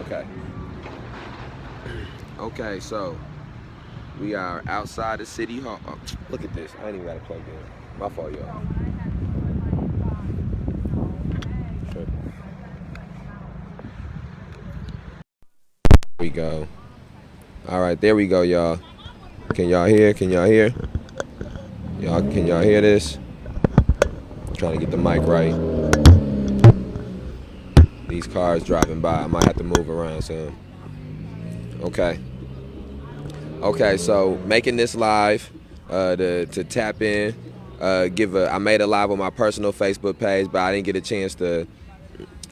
Okay. Okay, so we are outside the city hall. Oh, look at this. I ain't even got it plugged in. My fault, y'all. There we go. All right, there we go, y'all. Can y'all hear? Can y'all hear? Can y'all hear this? I'm trying to get the mic right. These cars driving by. I might have to move around soon. Okay. Okay, so making this live to tap in, I made a live on my personal Facebook page, but I didn't get a chance to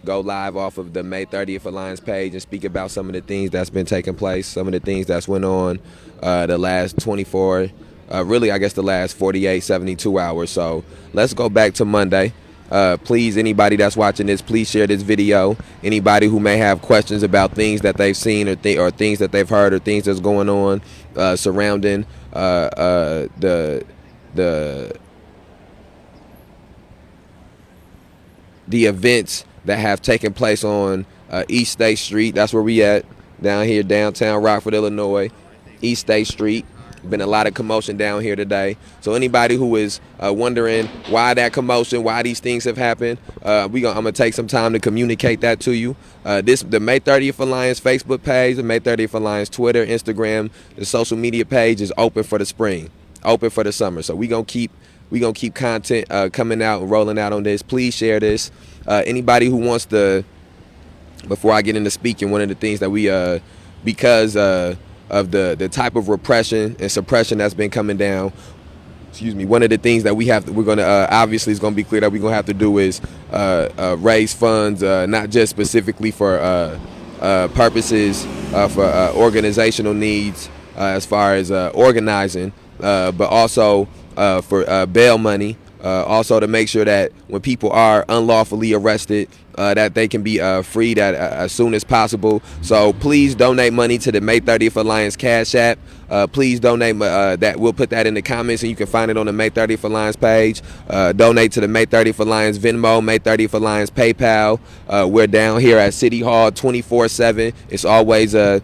go live off of the May 30th Alliance page and speak about some of the things that's been taking place, some of the things that's went on the last 24, really I guess the last 48, 72 hours. So let's go back to Monday. Please, anybody that's watching this, please share this video. Anybody who may have questions about things that they've seen or things that they've heard or things that's going on surrounding the events that have taken place on East State Street. That's where we at, down here, downtown Rockford, Illinois, East State Street. Been a lot of commotion down here today. So anybody who is wondering why that commotion, why these things have happened, I'm gonna take some time to communicate that to you. The May 30th Alliance Facebook page, the May 30th Alliance Twitter, Instagram, the social media page is open for the spring, open for the summer. So we gonna keep content coming out and rolling out on this. Please share this. Anybody who wants to, before I get into speaking, one of the things that we because of the type of repression and suppression that's been coming down, one of the things that we're going to obviously is going to be clear that we're going to have to do is raise funds, not just specifically for purposes for organizational needs as far as organizing, but also for bail money, also to make sure that when people are unlawfully arrested, that they can be freed as soon as possible. So please donate money to the May 30th Alliance Cash App. Please donate that. We'll put that in the comments, and you can find it on the May 30th Alliance page. Donate to the May 30th Alliance Venmo, May 30th Alliance PayPal. We're down here at City Hall 24/7. It's always a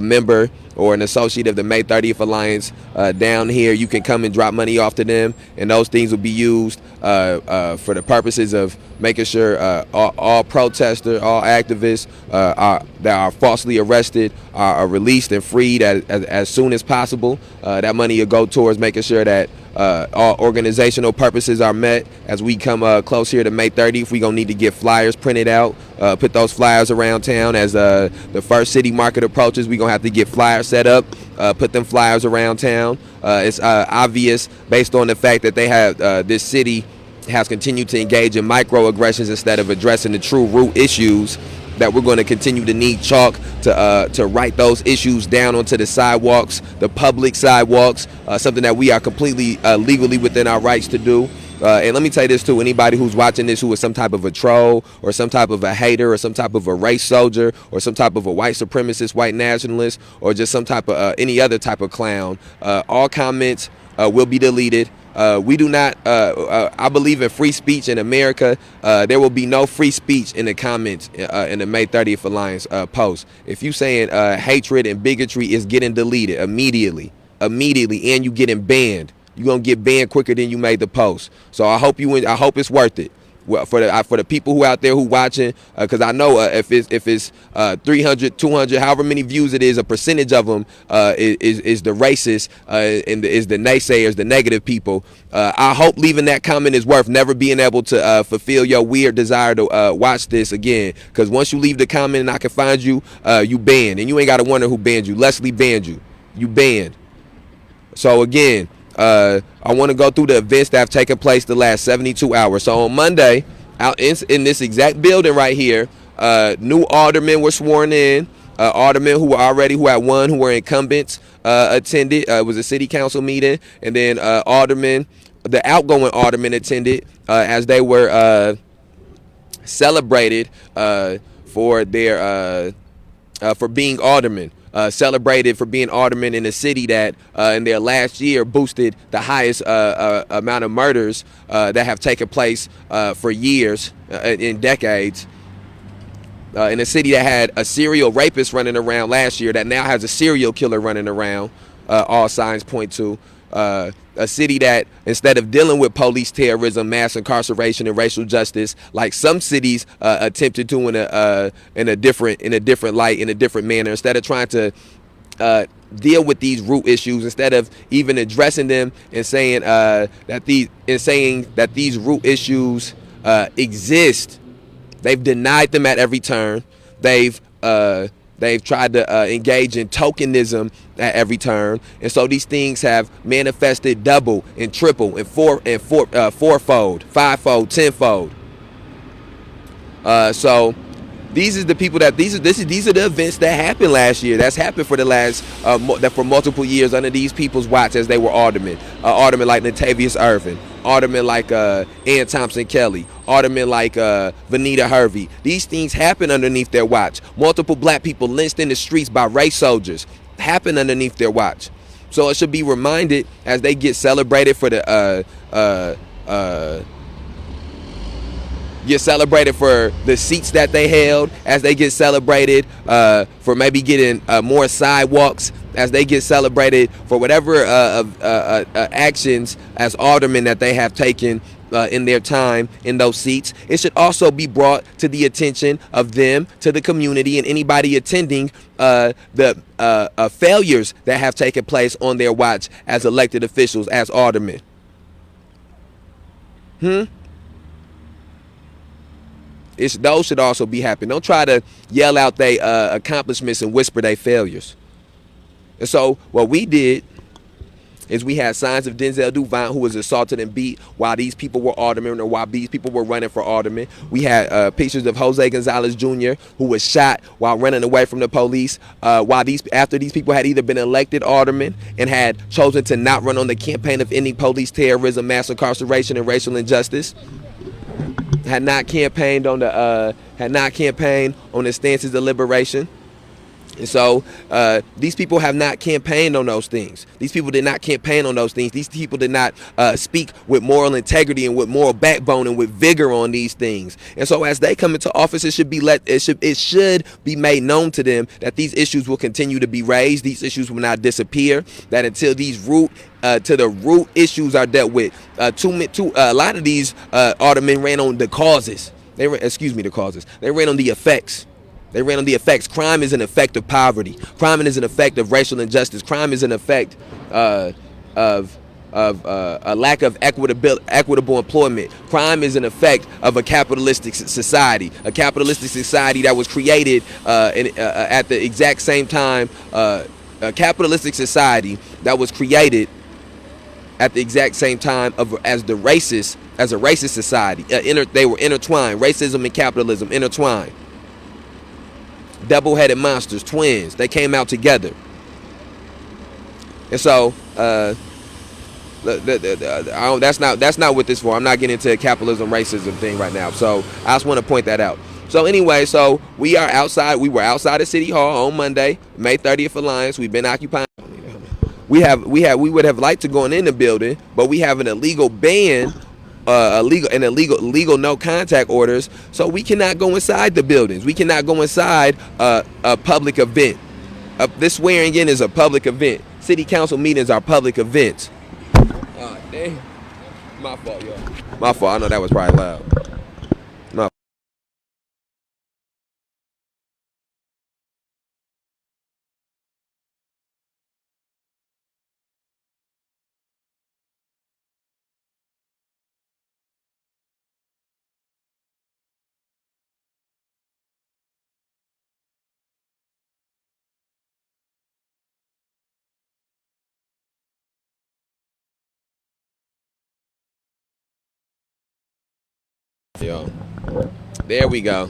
member or an associate of the May 30th Alliance down here. You can come and drop money off to them, and those things will be used for the purposes of making sure all protesters, all activists that are falsely arrested are released and freed as soon as possible. That money will go towards making sure that all organizational purposes are met. As we come close here to May 30th, we're going to need to get flyers printed out, put those flyers around town. As the first city market approaches, we're going to have to get flyers set up, put them flyers around town. It's obvious based on the fact that they have this city has continued to engage in microaggressions instead of addressing the true root issues, that we're going to continue to need chalk to write those issues down onto the sidewalks, the public sidewalks, something that we are completely legally within our rights to do. And let me tell you this too, anybody who's watching this who is some type of a troll or some type of a hater or some type of a race soldier or some type of a white supremacist, white nationalist, or just some type of any other type of clown, all comments will be deleted. We do not, I believe in free speech in America. There will be no free speech in the comments in the May 30th Alliance post. If you saying hatred and bigotry, is getting deleted immediately, and you getting banned. You're going to get banned quicker than you made the post. So I hope I hope it's worth it. Well, for the people who out there who watching, because I know if it's 300, 200, however many views it is, a percentage of them is the racist and is the naysayers, the negative people. I hope leaving that comment is worth never being able to fulfill your weird desire to watch this again. Because once you leave the comment and I can find you, you banned, and you ain't got to wonder who banned you. Leslie banned you. You banned. So again, I want to go through the events that have taken place the last 72 hours. So on Monday, out in this exact building right here, new aldermen were sworn in. Aldermen who were incumbents, attended. It was a city council meeting, and then the outgoing aldermen attended as they were celebrated for their for being aldermen. Celebrated for being aldermen in a city that in their last year boosted the highest amount of murders that have taken place for years, in decades. in a city that had a serial rapist running around last year that now has a serial killer running around, all signs point to. A city that, instead of dealing with police terrorism, mass incarceration, and racial justice, like some cities attempted to in a different light, in a different manner, instead of trying to deal with these root issues, instead of even addressing them and saying that these root issues exist. They've denied them at every turn. They've tried to engage in tokenism at every turn, and so these things have manifested double and triple and fourfold, fivefold, tenfold. So these are the people that these are the events that happened last year. That's happened for the last that for multiple years under these people's watch as they were aldermen. Aldermen like Latavius Irvin, aldermen like Ann Thompson Kelly, aldermen like Vanita Hervey. These things happen underneath their watch. Multiple black people lynched in the streets by race soldiers happen underneath their watch. So it should be reminded as they get celebrated for the get celebrated for the seats that they held, as they get celebrated for maybe getting more sidewalks, as they get celebrated for whatever actions as aldermen that they have taken in their time in those seats. It should also be brought to the attention of them, to the community, and anybody attending the failures that have taken place on their watch as elected officials, as aldermen. Those should also be happening. Don't try to yell out their accomplishments and whisper their failures. And so what we did is we had signs of Denzel Duvant, who was assaulted and beat while these people were aldermen, or while these people were running for aldermen. We had pictures of Jose Gonzalez Jr., who was shot while running away from the police, after these people had either been elected aldermen and had chosen to not run on the campaign of ending police terrorism, mass incarceration, and racial injustice. Had not campaigned on the stances of liberation. And so these people have not campaigned on those things. These people did not campaign on those things. These people did not speak with moral integrity and with moral backbone and with vigor on these things. And so as they come into office, it should be made known to them that these issues will continue to be raised. These issues will not disappear. That until these root issues are dealt with. A lot of these aldermen ran on the causes. They ran on the effects. Crime is an effect of poverty. Crime is an effect of racial injustice. Crime is an effect of a lack of equitable employment. Crime is an effect of a capitalistic society. A capitalistic society that was created at the exact same time. A capitalistic society that was created at the exact same time as a racist society. They were intertwined. Racism and capitalism intertwined. Double-headed monsters, twins. They came out together. And so that's not what this for. I'm not getting into a capitalism racism thing right now. So I just want to point that out. So anyway, so we are outside. We were outside of City Hall on Monday, May 30th Alliance. We've been occupying. We would have liked to go in the building, but we have an illegal ban. Illegal no contact orders, so we cannot go inside the buildings. We cannot go inside a public event. This swearing in is a public event. City council meetings are public events. Oh, dang. My fault, y'all. My fault. I know that was probably loud. No. Yo. There we go.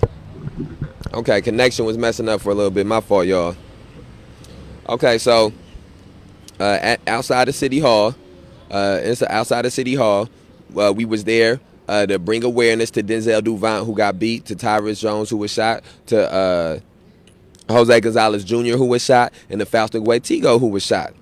Okay, connection was messing up for a little bit. My fault, y'all. Okay, so outside of City Hall, we was there to bring awareness to Denzel Duvant, who got beat, to Tyrus Jones, who was shot, to Jose Gonzalez Jr., who was shot, and to Fausto Guaitigo, who was shot.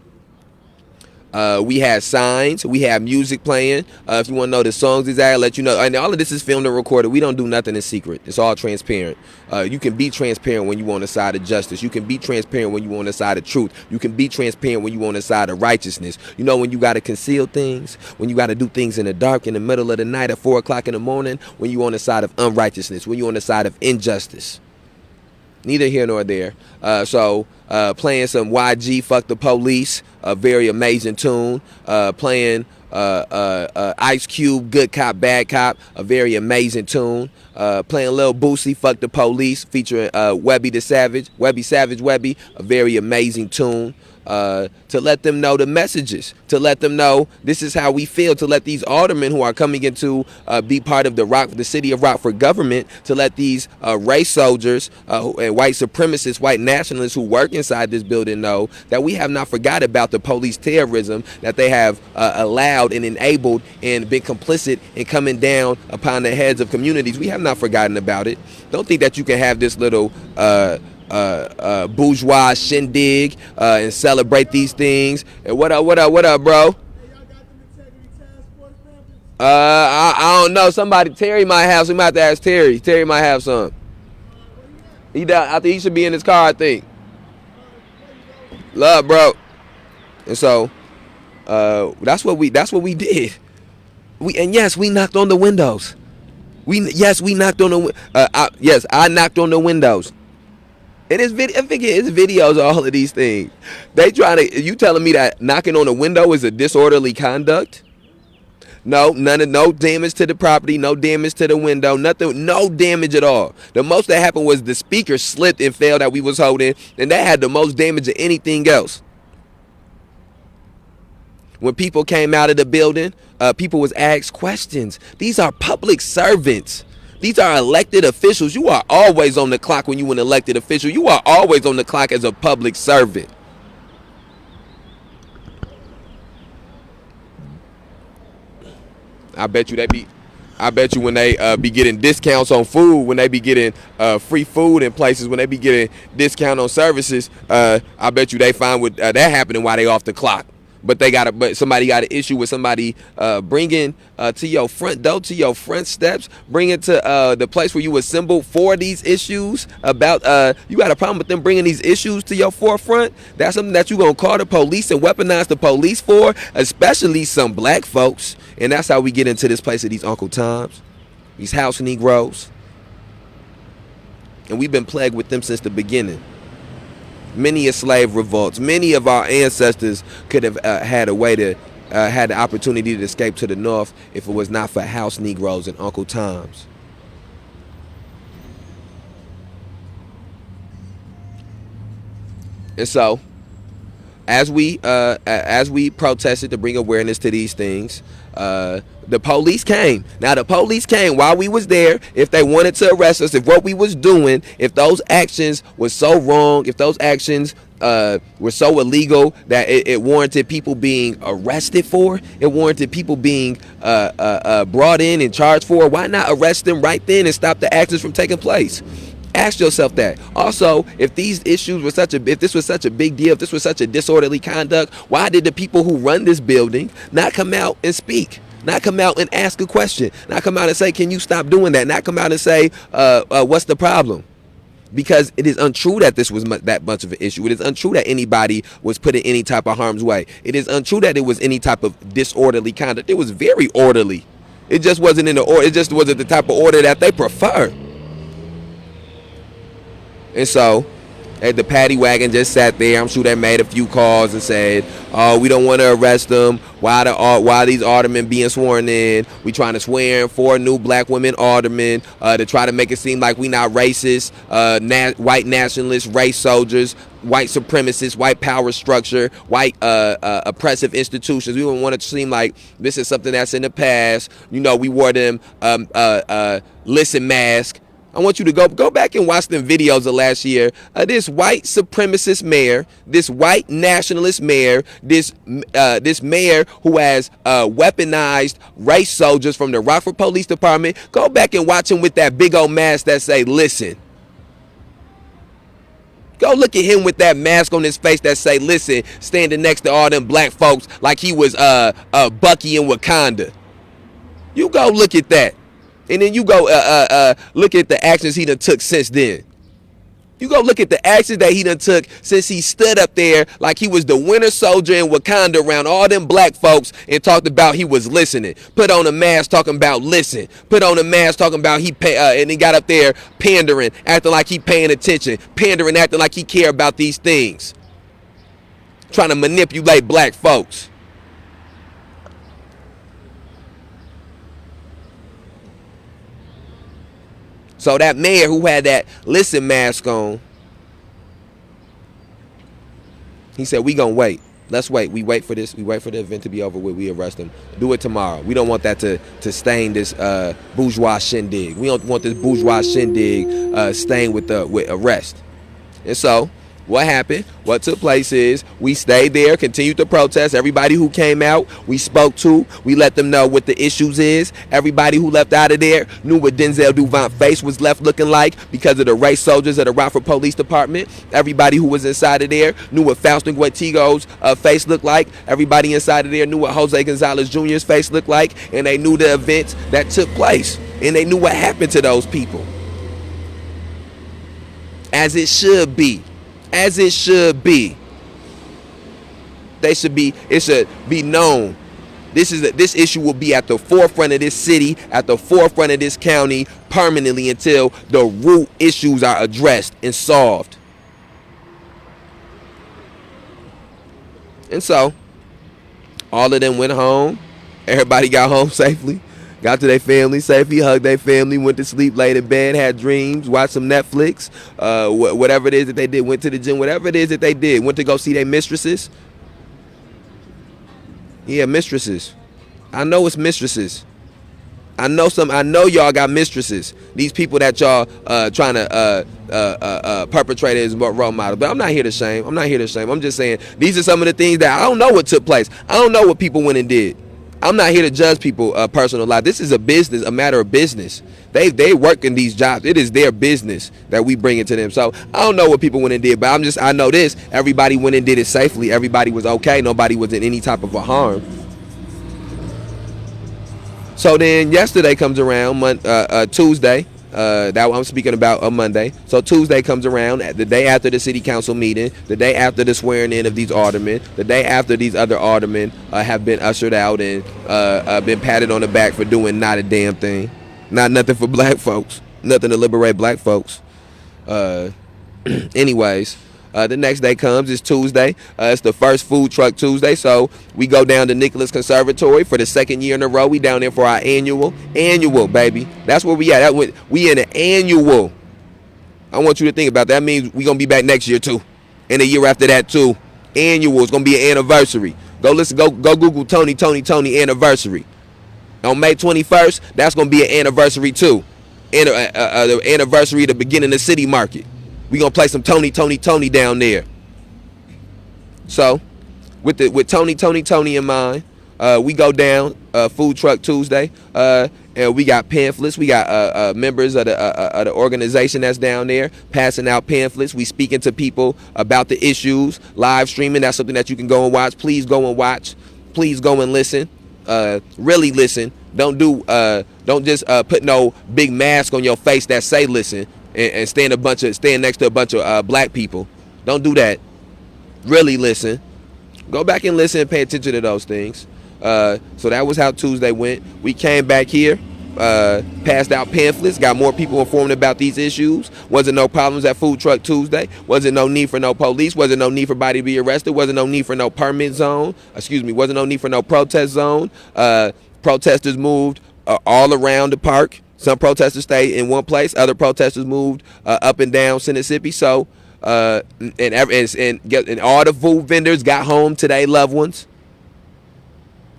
We had signs. We had music playing. If you want to know the songs exactly, I'll let you know. And all of this is filmed and recorded. We don't do nothing in secret. It's all transparent. You can be transparent when you on the side of justice. You can be transparent when you on the side of truth. You can be transparent when you on the side of righteousness. You know, when you got to conceal things, when you got to do things in the dark, in the middle of the night at 4 o'clock in the morning, when you on the side of unrighteousness, when you on the side of injustice. Neither here nor there. So playing some YG Fuck the Police, a very amazing tune. Playing Ice Cube Good Cop Bad Cop, a very amazing tune. Playing Lil Boosie Fuck the Police featuring Webby the Savage, Webby Savage Webby, a very amazing tune. To let them know the messages, to let them know this is how we feel, to let these aldermen who are coming into be part of the city of Rockford government, to let these race soldiers and white supremacists, white nationalists who work inside this building know that we have not forgot about the police terrorism that they have allowed and enabled and been complicit in coming down upon the heads of communities. We have not forgotten about it. Don't think that you can have this little bourgeois shindig and celebrate these things. And what up, bro? I don't know. Terry might have some. We might have to ask Terry. Terry might have some. I think he should be in his car, I think. Love, bro. And so, that's what we did. Yes, we knocked on the windows. We knocked on the. I knocked on the windows. And it's videos of all of these things. You telling me that knocking on a window is a disorderly conduct? No, no damage to the property, no damage to the window, nothing, no damage at all. The most that happened was the speaker slipped and fell that we was holding, and that had the most damage of anything else. When people came out of the building, people was asked questions. These are public servants. These are elected officials. You are always on the clock when you an elected official. You are always on the clock as a public servant. I bet you when they be getting discounts on food, when they be getting free food in places, when they be getting discount on services, I bet you they find with that happening while they off the clock. But somebody got an issue with somebody bringing to your front door, to your front steps, bring it to the place where you assemble for these issues about, you got a problem with them bringing these issues to your forefront. That's something that you gonna call the police and weaponize the police for, especially some black folks. And that's how we get into this place of these Uncle Toms, these house Negroes. And we've been plagued with them since the beginning. Many a slave revolts. Many of our ancestors could have had the opportunity to escape to the north if it was not for house Negroes and Uncle Toms. And so, as we protested to bring awareness to these things, the police came. Now the police came while we was there. If they wanted to arrest us, if what we was doing, if those actions were so wrong, if those actions were so illegal that it warranted people being arrested for, it warranted people being brought in and charged for, why not arrest them right then and stop the actions from taking place? Ask yourself that. Also, if these issues were if this was such a big deal, if this was such a disorderly conduct, why did the people who run this building not come out and speak? Not come out and ask a question? Not come out and say, can you stop doing that? Not come out and say, what's the problem? Because it is untrue that this was that much of an issue. It is untrue that anybody was put in any type of harm's way. It is untrue that it was any type of disorderly conduct. It was very orderly. It just wasn't in the order. It just wasn't the type of order that they prefer. And so, the paddy wagon just sat there. I'm sure they made a few calls and said, "Oh, we don't want to arrest them. Why these aldermen being sworn in? We trying to swear in 4 new black women aldermen to try to make it seem like we not racist, white nationalists, race soldiers, white supremacists, white power structure, white oppressive institutions. We don't want it to seem like this is something that's in the past. You know, we wore them listen mask." I want you to go back and watch them videos of last year. This white supremacist mayor, this white nationalist mayor, this mayor who has weaponized race soldiers from the Rockford Police Department. Go back and watch him with that big old mask that say, "Listen." Go look at him with that mask on his face that say, listen, standing next to all them black folks like he was Bucky in Wakanda. You go look at that. And then you go look at the actions he done took since then. You go look at the actions that he done took since he stood up there like he was the winter soldier in Wakanda around all them black folks and talked about he was listening. Put on a mask talking about listen. Put on a mask talking about and he got up there pandering, acting like he paying attention. Pandering, acting like he care about these things. Trying to manipulate black folks. So that mayor who had that listen mask on, he said, we gonna wait. Let's wait. We wait for this. We wait for the event to be over with. We arrest him. Do it tomorrow. We don't want that to stain this bourgeois shindig. We don't want this bourgeois shindig stained with arrest. And so what happened, what took place is we stayed there, continued to protest. Everybody who came out, we spoke to. We let them know what the issues is. Everybody who left out of there knew what Denzel Duvant's face was left looking like because of the race soldiers of the Rockford Police Department. Everybody who was inside of there knew what Faustin Guetigo's face looked like. Everybody inside of there knew what Jose Gonzalez Jr.'s face looked like. And they knew the events that took place. And they knew what happened to those people. As it should be. As it should be. It should be known. This issue will be at the forefront of this city, at the forefront of this county permanently until the root issues are addressed and solved. And so, all of them went home. Everybody got home safely. Got to their family safely, hugged their family, went to sleep, laid in bed, had dreams, watched some Netflix, whatever it is that they did, went to the gym, whatever it is that they did, went to go see their mistresses. Yeah, mistresses. I know it's mistresses. I know y'all got mistresses. These people that y'all trying to perpetrate as role models. But I'm not here to shame. I'm just saying these are some of the things that I don't know what took place. I don't know what people went and did. I'm not here to judge people personal life. This is a matter of business. They work in these jobs. It is their business that we bring it to them. So I don't know what people went and did, but I know this. Everybody went and did it safely. Everybody was okay. Nobody was in any type of a harm. So then yesterday comes around, Tuesday. That I'm speaking about on Monday. So Tuesday comes around, the day after the city council meeting, the day after the swearing in of these aldermen, the day after these other aldermen have been ushered out and been patted on the back for doing not a damn thing, nothing for black folks, nothing to liberate black folks. Anyways. The next day comes, it's Tuesday. It's the first Food Truck Tuesday, so we go down to Nicholas Conservatory for the second year in a row. We down there for our annual, baby. That's where we at. We in an annual. I want you to think about that. That means we gonna be back next year too, and the year after that too. Annual is gonna be an anniversary. Go Google Tony anniversary. On May 21st, that's gonna be an anniversary too. The anniversary of the beginning of City Market. We gonna play some Tony down there. So, with Tony in mind, we go down Food Truck Tuesday, and we got pamphlets. We got members of the organization that's down there passing out pamphlets. We speaking to people about the issues, live streaming. That's something that you can go and watch. Please go and watch. Please go and listen. Really listen. Don't just put no big mask on your face that say listen. And stand next to a bunch of black people. Don't do that. Really listen. Go back and listen and pay attention to those things. So that was how Tuesday went. We came back here, passed out pamphlets, got more people informed about these issues. Wasn't no problems at Food Truck Tuesday. Wasn't no need for no police. Wasn't no need for anybody to be arrested. Wasn't no need for no permit zone. Wasn't no need for no protest zone. Protesters moved all around the park. Some protesters stayed in one place. Other protesters moved up and down Mississippi. So, and all the food vendors got home to their loved ones.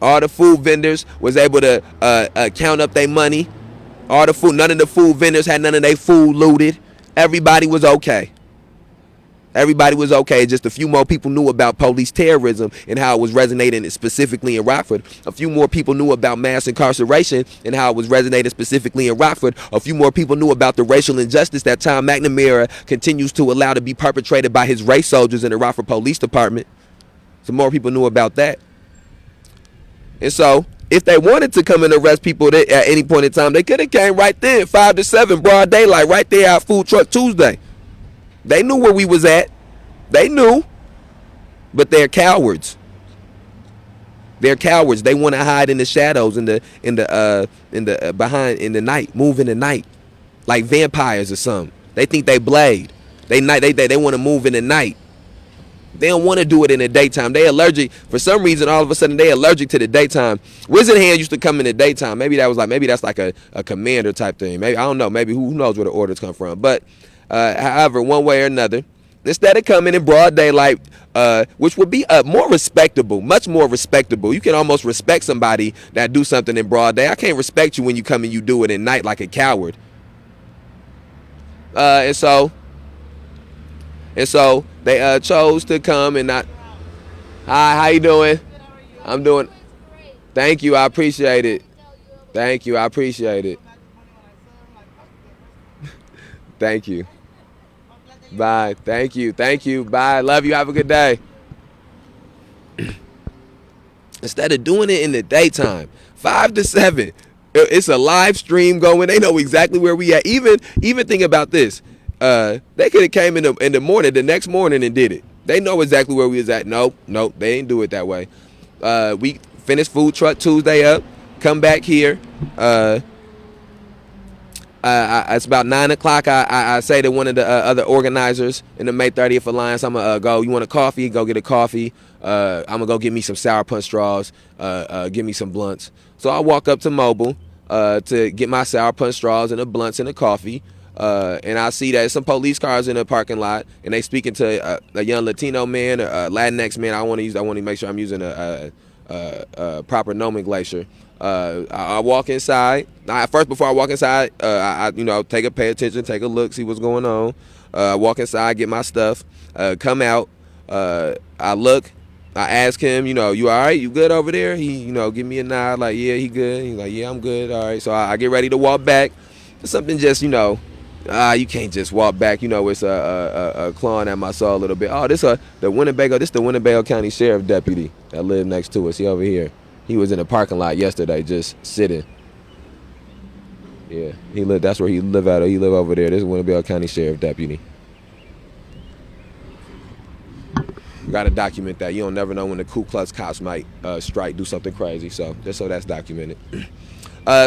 All the food vendors was able to count up their money. None of the food vendors had none of their food looted. Everybody was okay. Everybody was okay. Just a few more people knew about police terrorism and how it was resonating specifically in Rockford. A few more people knew about mass incarceration and how it was resonating specifically in Rockford. A few more people knew about the racial injustice that Tom McNamara continues to allow to be perpetrated by his race soldiers in the Rockford Police Department. Some more people knew about that. And so, if they wanted to come and arrest people at any point in time, they could have came right then, 5 to 7, broad daylight, right there at Food Truck Tuesday. They knew where we was at. They knew. But they're cowards. They're cowards. They want to hide in the shadows, in the behind in the night, move in the night, like vampires or something. They think they Blade. They want to move in the night. They don't want to do it in the daytime. They allergic. For some reason, all of a sudden, they allergic to the daytime. Wizard Hand used to come in the daytime. Maybe that's like a commander type thing. Maybe, I don't know. Maybe who knows where the orders come from. But however, one way or another, instead of coming in broad daylight, which would be more respectable, much more respectable. You can almost respect somebody that do something in broad day. I can't respect you when you come and you do it at night like a coward. And so they chose to come and not. Hi, how you doing? I'm doing. Thank you, I appreciate it. Thank you, I appreciate it. Thank you. Bye. Thank you. Thank you. Bye. Love you. Have a good day. Instead of doing it in the daytime, 5 to 7, it's a live stream going. They know exactly where we at. Even think about this. They could have came in the morning, the next morning, and did it. They know exactly where we was at. Nope, they didn't do it that way. We finished Food Truck Tuesday up, come back here. It's about 9 o'clock. I say to one of the other organizers in the May 30th Alliance, I'm going to go, you want a coffee? Go get a coffee. I'm going to go get me some sour punch straws, give me some blunts. So I walk up to Mobile to get my sour punch straws and the blunts and the coffee. And I see that some police cars in the parking lot, and they speaking to a young Latino man, a Latinx man. I want to make sure I'm using a proper nomenclature. I walk inside. First, before I walk inside, I pay attention, take a look, see what's going on. Walk inside, get my stuff, come out. I look. I ask him, you all right? You good over there? He, give me a nod, like, yeah, he good. He's like, yeah, I'm good. All right. So I get ready to walk back. Something just, you can't just walk back. It's a clawing at my soul a little bit. Oh, this the Winnebago County Sheriff Deputy that lived next to us. He over here. He was in the parking lot yesterday just sitting. Yeah, that's where he live at. He live over there. This is Winnebago County Sheriff Deputy. You gotta document that. You don't never know when the Ku Klux cops might strike, do something crazy. So just so that's documented.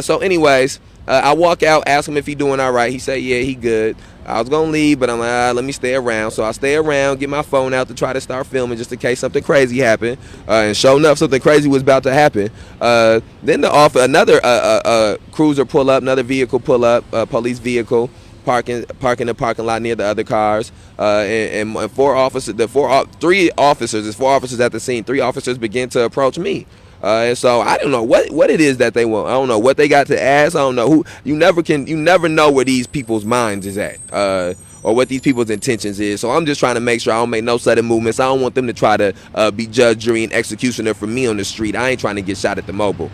So anyways, I walk out, ask him if he doing all right. He said, yeah, he good. I was going to leave, but I'm like, let me stay around. So I stay around, get my phone out to try to start filming just in case something crazy happened. And sure enough, something crazy was about to happen. Then another cruiser pull up, another vehicle pull up, police vehicle, parking the parking lot near the other cars. And three officers, there's 4 officers at the scene. 3 officers begin to approach me. And so I don't know what it is that they want. I don't know what they got to ask. I don't know who. You never know where these people's minds is at, or what these people's intentions is. So I'm just trying to make sure I don't make no sudden movements. I don't want them to try to be judge, jury, and executioner for me on the street. I ain't trying to get shot at the Mobile.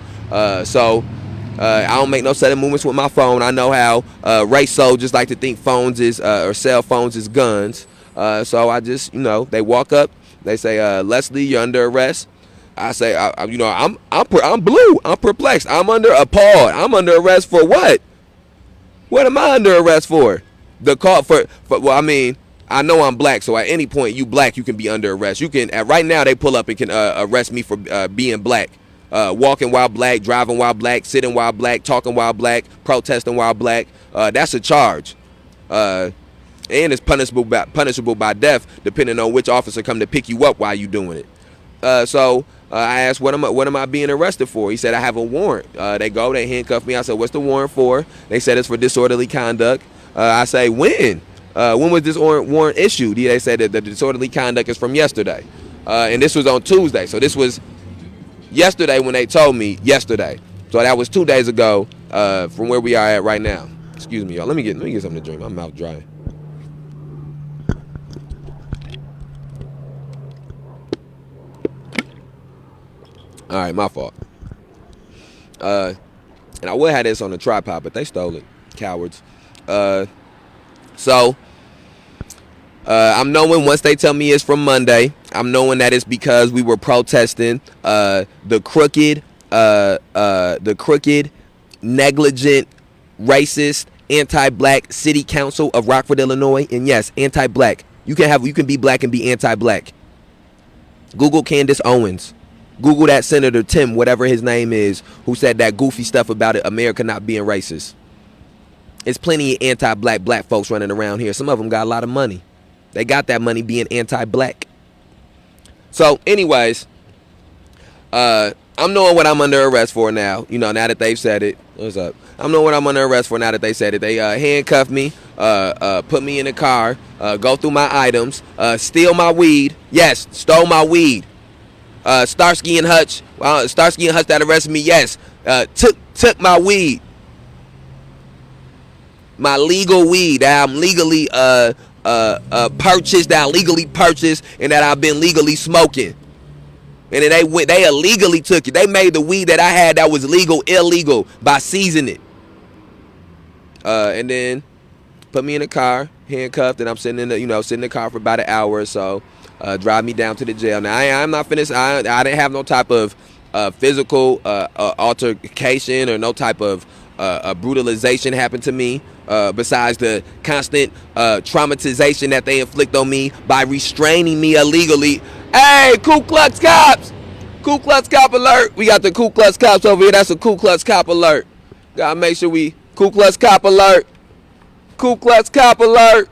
So I don't make no sudden movements with my phone. I know how race soldiers like to think phones is or cell phones is guns. So I just they walk up, they say, Leslie, you're under arrest. I say, I'm blue. I'm perplexed. I'm appalled. I'm under arrest for what? What am I under arrest for? The call for well, I mean, I know I'm black, so at any point you black, you can be under arrest. You can right now they pull up and can arrest me for being black, walking while black, driving while black, sitting while black, talking while black, protesting while black. That's a charge, and it's punishable by death, depending on which officer come to pick you up while you doing it. So I asked, what am I being arrested for? He said, I have a warrant. They handcuff me. I said, what's the warrant for? They said it's for disorderly conduct. I say, when? When was this warrant issued? They said that the disorderly conduct is from yesterday. And this was on Tuesday. So this was yesterday when they told me yesterday. So that was 2 days ago from where we are at right now. Excuse me, y'all. Let me get something to drink. My mouth dry. All right, my fault. And I would have this on a tripod, but they stole it. Cowards. So I'm knowing once they tell me it's from Monday, I'm knowing that it's because we were protesting the crooked, negligent, racist, anti-black city council of Rockford, Illinois. And yes, anti-black. You can be black and be anti-black. Google Candace Owens. Google that Senator Tim, whatever his name is, who said that goofy stuff about it, America not being racist. There's plenty of anti-black black folks running around here. Some of them got a lot of money. They got that money being anti-black. So, anyways, I'm knowing what I'm under arrest for now. Now that they've said it. What's up? I'm knowing what I'm under arrest for now that they said it. They handcuffed me, put me in the car, go through my items, steal my weed. Yes, stole my weed. Starsky and Hutch. Starsky and Hutch that arrested me. Yes, took my weed. My legal weed that I'm legally purchased, that I legally purchased, and that I've been legally smoking. And then they illegally took it. They made the weed that I had that was legal illegal by seasoning it. And then put me in the car, handcuffed, and I'm sitting in the car for about an hour or so. Drive me down to the jail. Now I'm not finished. I didn't have no type of physical altercation or no type of brutalization happen to me. Besides the constant traumatization that they inflict on me by restraining me illegally. Hey, Ku Klux Cops! Ku Klux Cop alert! We got the Ku Klux Cops over here. That's a Ku Klux Cop alert. Gotta make sure Ku Klux Cop alert. Ku Klux Cop alert.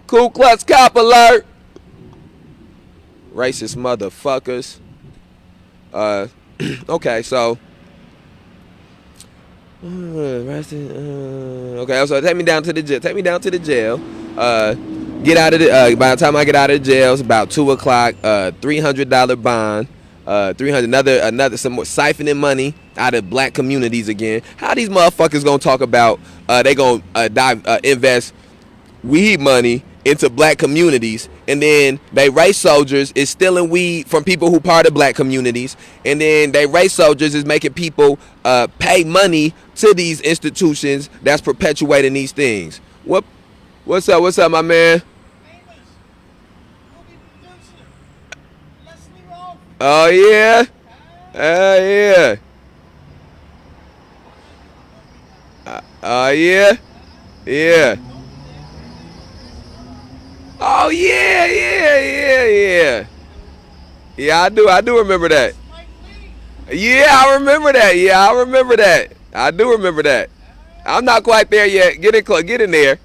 Ku Klux Cop alert. Racist motherfuckers. Okay, so. Okay, so take me down to the jail. Get out of the. By the time I get out of the jail, it's about 2:00. $300 bond. 300 another some more siphoning money out of black communities again. How these motherfuckers gonna talk about they gonna invest weed money into black communities, and then they race soldiers is stealing weed from people who part of black communities, and then they race soldiers is making people pay money to these institutions that's perpetuating these things. What's up, my man? Oh yeah, yeah. Yeah, yeah. Oh yeah. Yeah, I do remember that. Yeah, I remember that. I do remember that. I'm not quite there yet. Get in there.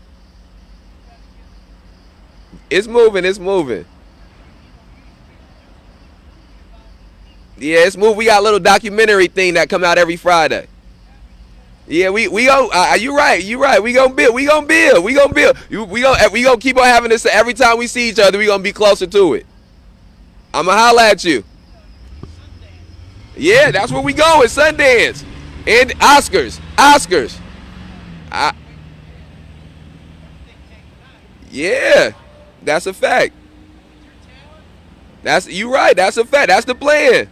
It's moving. Yeah, it's moving. We got a little documentary thing that come out every Friday. Yeah, we go. You right. We gonna build. We gonna keep on having this every time we see each other. We gonna be closer to it. I'ma holla at you. Yeah, that's where we go. It's Sundance and Oscars. Yeah, that's a fact. You right. That's a fact. That's the plan.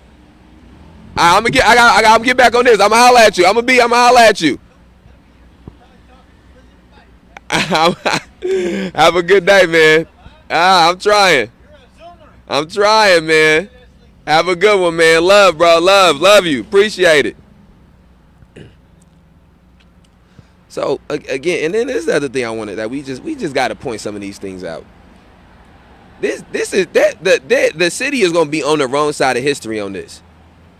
I'm gonna get back on this. I'ma holla at you. I'ma holla at you. Have a good day, man. I'm trying, man. Have a good one, man. Love, bro. Love you. Appreciate it. So again, and then there's the other thing I wanted that we just got to point some of these things out. This is that the city is gonna be on the wrong side of history on this.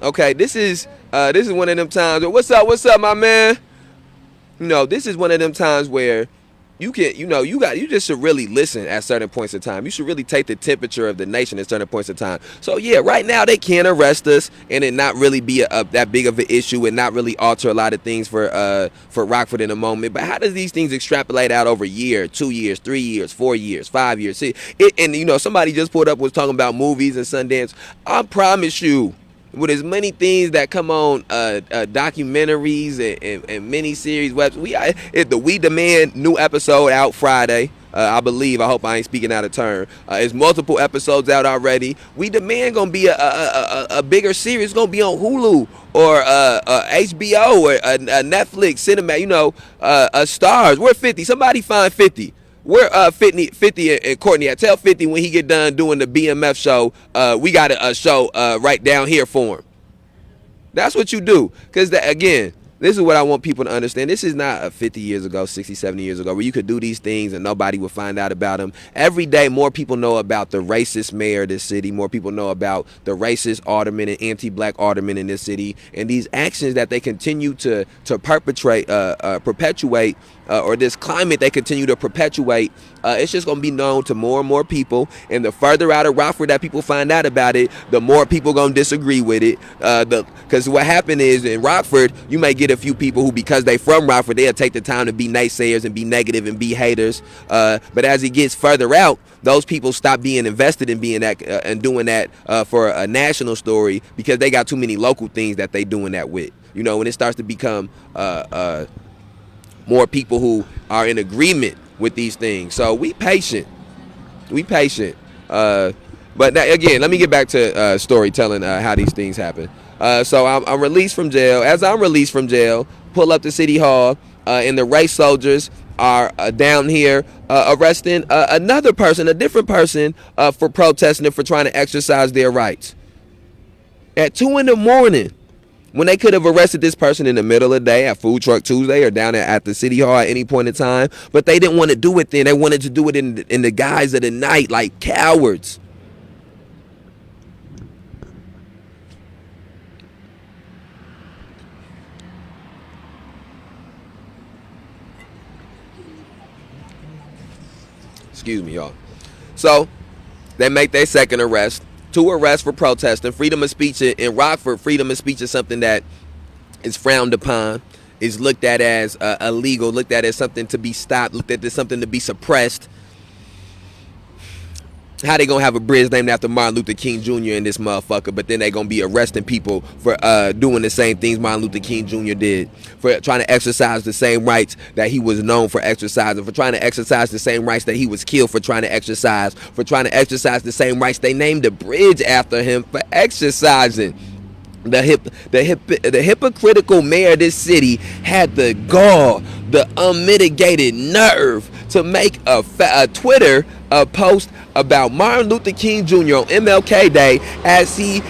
Okay, this is one of them times. What's up, my man? This is one of them times where you can, you just should really listen at certain points in time. You should really take the temperature of the nation at certain points in time. So yeah, right now they can arrest us and it not really be that big of an issue and not really alter a lot of things for Rockford in a moment. But how does these things extrapolate out over a year, 2 years, 3 years, 4 years, 5 years? See, somebody just pulled up was talking about movies and Sundance. I promise you, with as many things that come on documentaries and miniseries webs, the We Demand new episode out Friday. I hope I ain't speaking out of turn. It's multiple episodes out already. We demand gonna be a bigger series. It's gonna be on Hulu or HBO or Netflix, Cinema. Stars. We're 50. Somebody find 50. We're 50 and Courtney. I tell 50 when he get done doing the BMF show. We got a show right down here for him. That's what you do. Because, again, this is what I want people to understand. This is not 50 years ago, 60, 70 years ago, where you could do these things and nobody would find out about them. Every day, more people know about the racist mayor of this city. More people know about the racist aldermen and anti-black aldermen in this city. And these actions that they continue to perpetuate, or this climate they continue to perpetuate, it's just going to be known to more and more people. And the further out of Rockford that people find out about it, the more people going to disagree with it. Because what happened is in Rockford, you may get a few people who, because they from Rockford, they'll take the time to be naysayers and be negative and be haters. But as it gets further out, those people stop being invested in being that and doing that for a national story, because they got too many local things that they doing that with. When it starts to become more people who are in agreement with these things. So we patient. But now, again, let me get back to storytelling, how these things happen. So I'm released from jail. As I'm released from jail, pull up to City Hall, and the race soldiers are down here arresting another person, a different person, for protesting and for trying to exercise their rights. At 2 a.m, when they could have arrested this person in the middle of the day at Food Truck Tuesday or down at the City Hall at any point in time, but they didn't want to do it then. They wanted to do it in the guise of the night, like cowards. Excuse me, y'all. So they make their second arrest. 2 arrests for protesting. Freedom of speech in Rockford. Freedom of speech is something that is frowned upon, is looked at as illegal, looked at as something to be stopped, looked at as something to be suppressed. How they gonna have a bridge named after Martin Luther King Jr. in this motherfucker, but then they gonna be arresting people for doing the same things Martin Luther King Jr. did, for trying to exercise the same rights that he was known for exercising, for trying to exercise the same rights that he was killed for trying to exercise, for trying to exercise the same rights they named a bridge after him for exercising. The hypocritical mayor of this city had the gall, the unmitigated nerve to make a Twitter post about Martin Luther King Jr. on MLK Day as he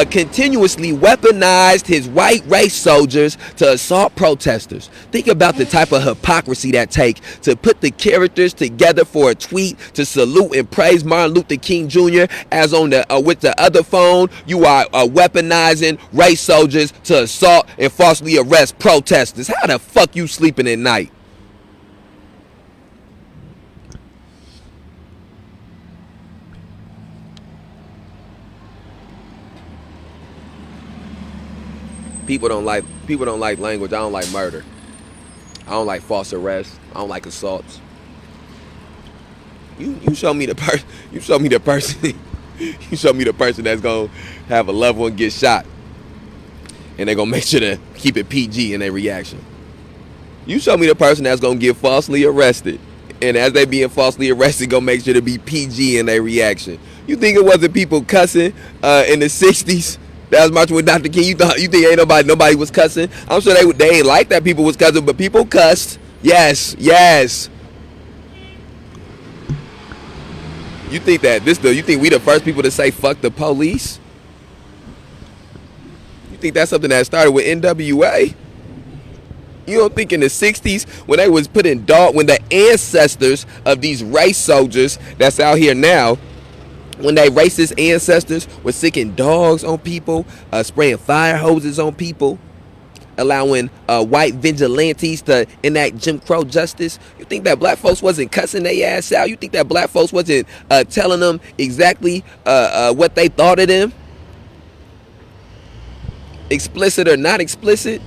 continuously weaponized his white race soldiers to assault protesters. Think about the type of hypocrisy that takes to put the characters together for a tweet to salute and praise Martin Luther King Jr. as on the with the other phone you are weaponizing race soldiers to assault and falsely arrest protesters. How the fuck you sleeping at night? People don't like language. I don't like murder. I don't like false arrests. I don't like assaults. You show me the person. You show me the person. You show me the person that's gonna have a loved one get shot, and they're gonna make sure to keep it PG in their reaction. You show me the person that's gonna get falsely arrested, and as they being falsely arrested, gonna make sure to be PG in their reaction. You think it wasn't people cussing in the '60s? That was marching with Dr. King. You think ain't nobody was cussing? I'm sure they ain't like that people was cussing, but people cussed. Yes. You think you think we the first people to say fuck the police? You think that's something that started with NWA? You don't think in the '60s when they was putting when the ancestors of these race soldiers that's out here now, when they racist ancestors were sicking dogs on people, spraying fire hoses on people, allowing white vigilantes to enact Jim Crow justice, you think that black folks wasn't cussing their ass out? You think that black folks wasn't telling them exactly what they thought of them? Explicit or not explicit?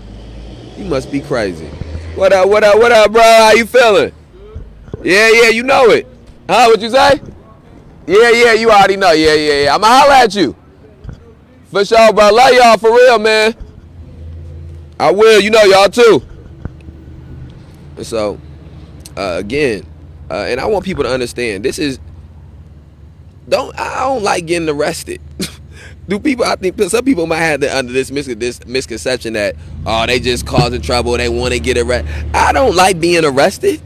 You must be crazy. What up, bro? How you feeling? Yeah, you know it. Huh, what you say? Yeah, you already know. Yeah. I'ma holler at you. For sure, bro. Love y'all for real, man. I will. You know y'all too. And so, again, And I want people to understand this is I don't like getting arrested. Do people? I think some people might have under this misconception that they just causing trouble and they want to get arrested. I don't like being arrested.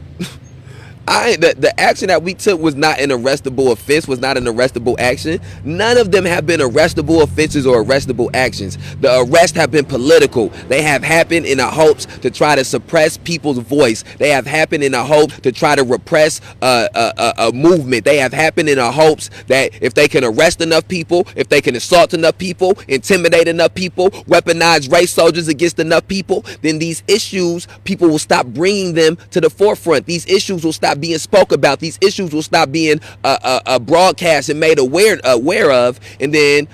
The action that we took was not an arrestable offense, was not an arrestable action. None of them have been arrestable offenses or arrestable actions. The arrests have been political. They have happened in the hopes to try to suppress people's voice. They have happened in the hope to try to repress a movement. They have happened in the hopes that if they can arrest enough people, if they can assault enough people, intimidate enough people, weaponize race soldiers against enough people, then these issues, people will stop bringing them to the forefront. These issues will stop being spoke about. These issues will stop being broadcast and made aware of, and then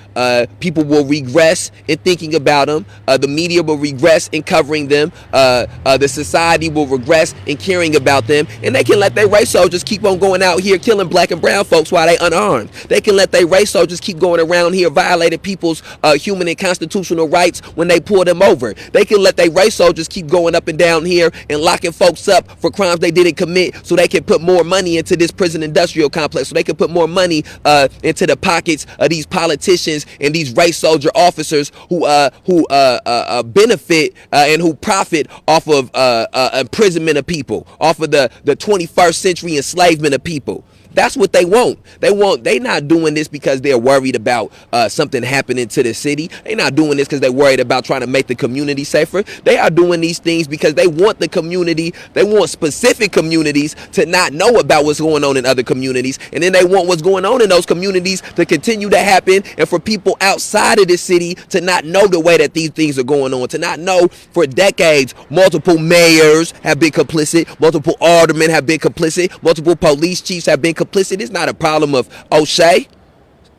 people will regress in thinking about them. The media will regress in covering them. The society will regress in caring about them, and they can let their race soldiers keep on going out here killing black and brown folks while they unarmed. They can let their race soldiers keep going around here violating people's human and constitutional rights when they pull them over. They can let their race soldiers keep going up and down here and locking folks up for crimes they didn't commit, so they can put more money into this prison industrial complex, so they can put more money into the pockets of these politicians and these race soldier officers who benefit and who profit off of imprisonment of people, off of the 21st century enslavement of people. That's what they want. They not doing this because they're worried about something happening to the city. They're not doing this because they're worried about trying to make the community safer. They are doing these things because they want the community, they want specific communities to not know about what's going on in other communities. And then they want what's going on in those communities to continue to happen, and for people outside of the city to not know the way that these things are going on, to not know. For decades, multiple mayors have been complicit, multiple aldermen have been complicit, multiple police chiefs have been complicit. It's not a problem of O'Shea.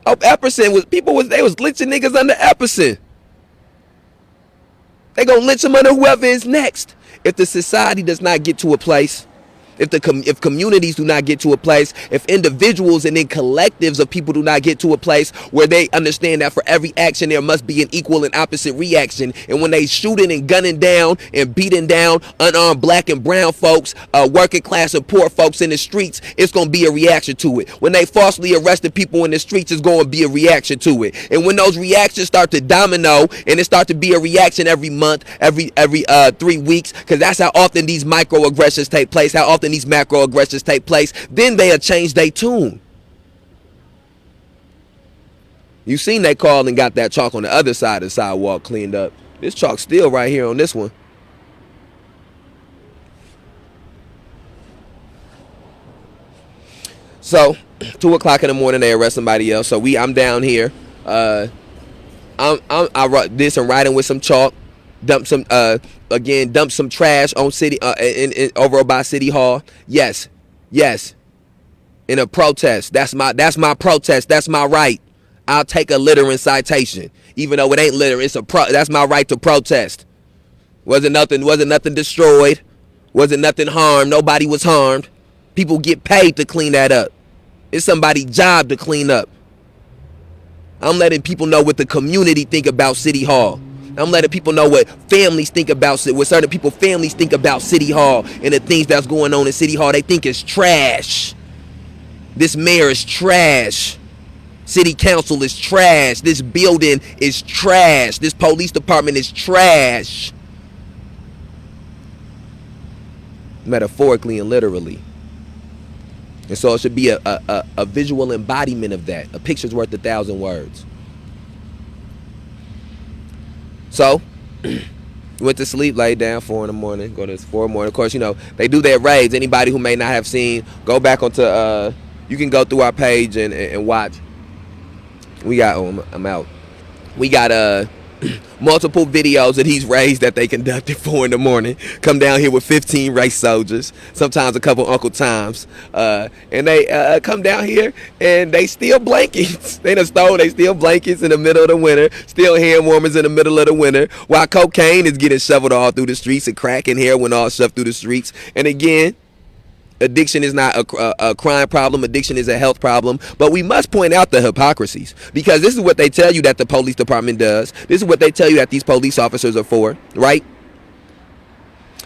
Epperson they was lynching niggas under Epperson. They gonna lynch them under whoever is next. If the society does not get to a place, if communities do not get to a place, if individuals and then collectives of people do not get to a place where they understand that for every action there must be an equal and opposite reaction, and when they shooting and gunning down and beating down unarmed black and brown folks, working class and poor folks in the streets, it's going to be a reaction to it. When they falsely arrested people in the streets, it's going to be a reaction to it. And when those reactions start to domino and it start to be a reaction every month, every 3 weeks, because that's how often these microaggressions take place, how often these macro aggressions take place, then they'll change their tune. You seen they called and got that chalk on the other side of the sidewalk cleaned up. This chalk's still right here on this one. So 2 o'clock in the morning they arrest somebody else. So I'm down here. I wrote this and writing with some chalk. Dump some trash on city over by City Hall. Yes, in a protest. That's my protest. That's my right. I'll take a littering citation, even though it ain't littering. That's my right to protest. Wasn't nothing destroyed. Wasn't nothing harmed. Nobody was harmed. People get paid to clean that up. It's somebody's job to clean up. I'm letting people know what the community think about City Hall. I'm letting people know what families think about it, what certain people families think about City Hall and the things that's going on in City Hall. They think it's trash. This mayor is trash. City council is trash. This building is trash. This police department is trash. Metaphorically and literally. And so it should be a visual embodiment of that. A picture's worth 1,000 words. So, went to sleep, laid down 4 in the morning, go to 4 in the morning. Of course, they do their raids. Anybody who may not have seen, go back onto, you can go through our page and watch. I'm out. We got multiple videos of these raids that they conducted 4 in the morning. Come down here with 15 race soldiers, sometimes a couple Uncle Toms, and they come down here and they steal blankets. They steal blankets in the middle of the winter, steal hand warmers in the middle of the winter, while cocaine is getting shoveled all through the streets and crack and heroin all shoved through the streets. And again, addiction is not a crime problem. Addiction is a health problem. But we must point out the hypocrisies, because this is what they tell you that the police department does. This is what they tell you that these police officers are for, right?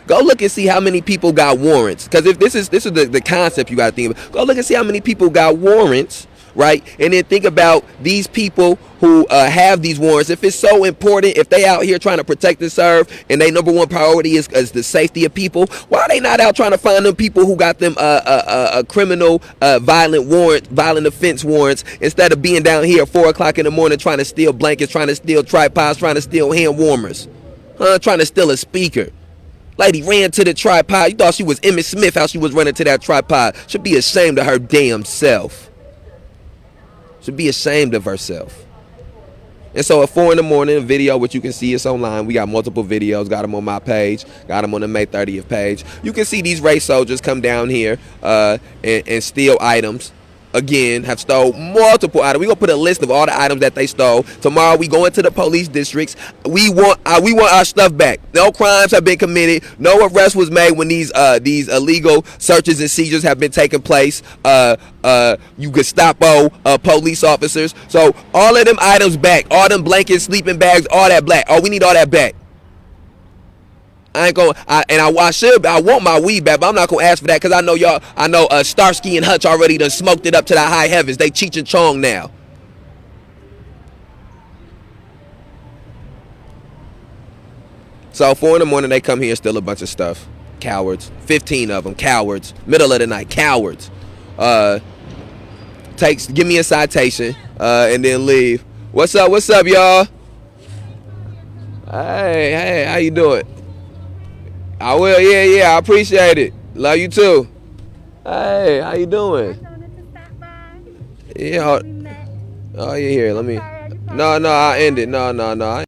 Go look and see how many people got warrants. Because if this is the concept you got to think about. Go look and see how many people got warrants, right? And then think about these people who have these warrants. If it's so important, if they out here trying to protect and serve, and their number one priority is the safety of people, why are they not out trying to find them people who got them a criminal violent offense warrants, instead of being down here at 4 o'clock in the morning trying to steal blankets, trying to steal tripods, trying to steal hand warmers, trying to steal a speaker. Lady ran to the tripod. You thought she was Emmett Smith, how she was running to that tripod. Should be ashamed of her damn self. Should be ashamed of herself. And so at 4 in the morning, a video, which you can see is online. We got multiple videos. Got them on my page. Got them on the May 30th page. You can see these race soldiers come down here and steal items. Again, have stole multiple items. We gonna put a list of all the items that they stole. Tomorrow we go into the police districts. We want our stuff back. No crimes have been committed. No arrest was made when these illegal searches and seizures have been taking place. You Gestapo police officers. So all of them items back. All them blankets, sleeping bags, all that black. Oh, we need all that back. I ain't gonna, I want my weed back, but I'm not gonna ask for that, because I know Starsky and Hutch already done smoked it up to the high heavens. They Cheech and Chong now. So 4 in the morning they come here and steal a bunch of stuff. Cowards. 15 of them. Cowards. Middle of the night. Cowards. Give me a citation and then leave. What's up, y'all? Hey, how you doing? I will, yeah, I appreciate it. Love you too. Hey, how you doing? Yeah. Oh, yeah, here. Let me. No, I ended. No.